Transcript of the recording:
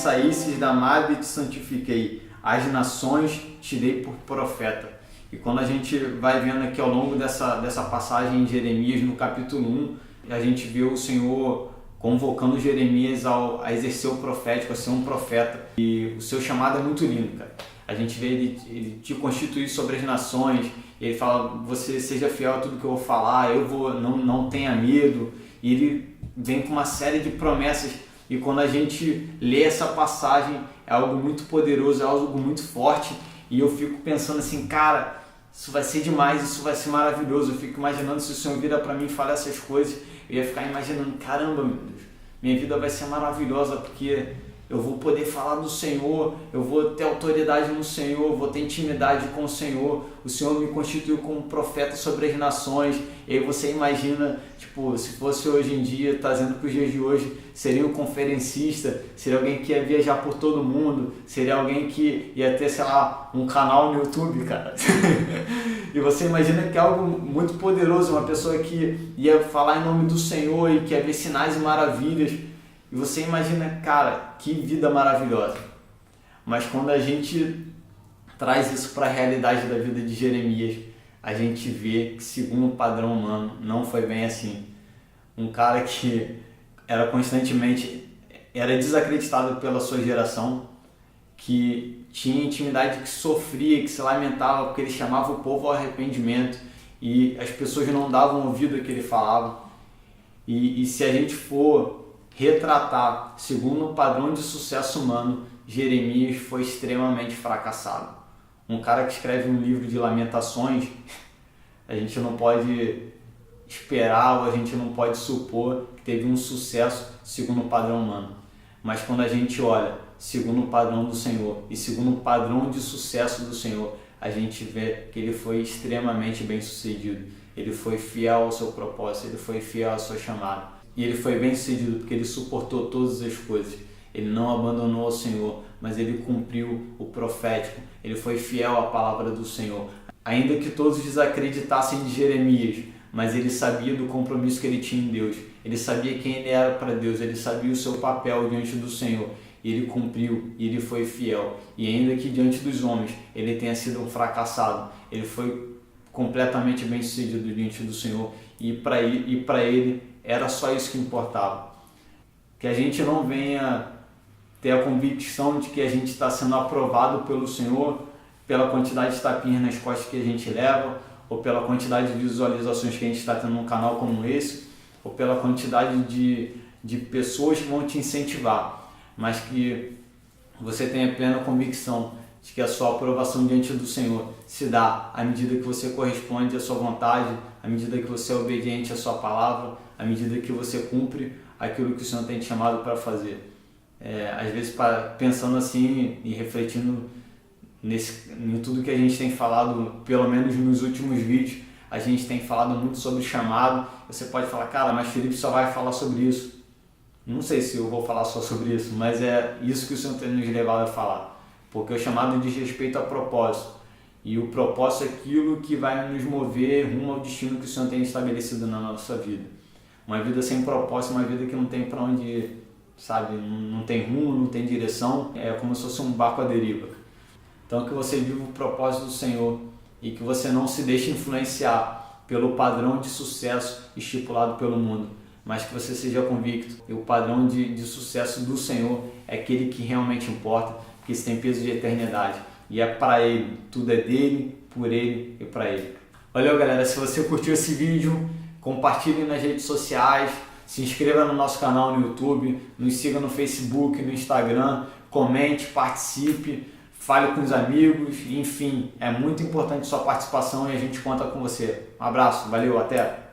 saísses da madre te santifiquei, as nações te dei por profeta. E quando a gente vai vendo aqui ao longo dessa passagem em Jeremias, no capítulo 1, a gente vê o Senhor convocando Jeremias a exercer o profético, a ser um profeta. E o seu chamado é muito lindo, cara. A gente vê ele te constituir sobre as nações, ele fala, você seja fiel a tudo que eu vou falar, não tenha medo. E ele vem com uma série de promessas. E quando a gente lê essa passagem, é algo muito poderoso, é algo muito forte. E eu fico pensando assim, cara, isso vai ser demais, isso vai ser maravilhoso. Eu fico imaginando se o Senhor vira para mim e fala essas coisas, eu ia ficar imaginando, caramba, meu Deus, minha vida vai ser maravilhosa porque eu vou poder falar do Senhor, eu vou ter autoridade no Senhor, eu vou ter intimidade com o Senhor me constituiu como profeta sobre as nações. E aí você imagina, tipo, se fosse hoje em dia, trazendo para os dias de hoje, seria um conferencista, seria alguém que ia viajar por todo mundo, seria alguém que ia ter, sei lá, um canal no YouTube, cara. E você imagina que é algo muito poderoso, uma pessoa que ia falar em nome do Senhor e que ia ver sinais e maravilhas. E você imagina, cara, que vida maravilhosa. Mas quando a gente traz isso para a realidade da vida de Jeremias, a gente vê que, segundo o padrão humano, não foi bem assim. Um cara que era desacreditado pela sua geração, que tinha intimidade, que sofria, que se lamentava porque ele chamava o povo ao arrependimento e as pessoas não davam ouvido ao que ele falava. E se a gente for retratar, segundo o padrão de sucesso humano, Jeremias foi extremamente fracassado. Um cara que escreve um livro de lamentações, a gente não pode esperar ou a gente não pode supor que teve um sucesso segundo o padrão humano. Mas quando a gente olha segundo o padrão do Senhor e segundo o padrão de sucesso do Senhor, a gente vê que ele foi extremamente bem sucedido. Ele foi fiel ao seu propósito, ele foi fiel à sua chamada. E ele foi bem sucedido porque ele suportou todas as coisas. Ele não abandonou o Senhor, mas ele cumpriu o profético. Ele foi fiel à palavra do Senhor. Ainda que todos desacreditassem de Jeremias, mas ele sabia do compromisso que ele tinha em Deus. Ele sabia quem ele era para Deus, ele sabia o seu papel diante do Senhor. E ele cumpriu, e ele foi fiel. E ainda que diante dos homens ele tenha sido um fracassado, ele foi completamente bem sucedido diante do Senhor. E para ele era só isso que importava. Que a gente não venha ter a convicção de que a gente está sendo aprovado pelo Senhor pela quantidade de tapinhas nas costas que a gente leva, ou pela quantidade de visualizações que a gente está tendo num canal como esse, ou pela quantidade de pessoas que vão te incentivar, mas que você tenha plena convicção de que a sua aprovação diante do Senhor se dá à medida que você corresponde à sua vontade, à medida que você é obediente à sua palavra, à medida que você cumpre aquilo que o Senhor tem te chamado para fazer. Às vezes, pensando assim e refletindo em tudo que a gente tem falado, pelo menos nos últimos vídeos, a gente tem falado muito sobre chamado. Você pode falar, cara, mas Felipe só vai falar sobre isso. Não sei se eu vou falar só sobre isso, mas é isso que o Senhor tem nos levado a falar. Porque o chamado diz respeito a propósito. E o propósito é aquilo que vai nos mover rumo ao destino que o Senhor tem estabelecido na nossa vida. Uma vida sem propósito, uma vida que não tem para onde ir, sabe? Não tem rumo, não tem direção. É como se fosse um barco à deriva. Então que você viva o propósito do Senhor e que você não se deixe influenciar pelo padrão de sucesso estipulado pelo mundo, mas que você seja convicto. E o padrão de sucesso do Senhor é aquele que realmente importa, que isso tem peso de eternidade. E é para Ele, tudo é dele, por Ele e para Ele. Valeu, galera, se você curtiu esse vídeo, compartilhe nas redes sociais, se inscreva no nosso canal no YouTube, nos siga no Facebook, no Instagram, comente, participe, fale com os amigos, enfim, é muito importante sua participação e a gente conta com você. Um abraço, valeu, até!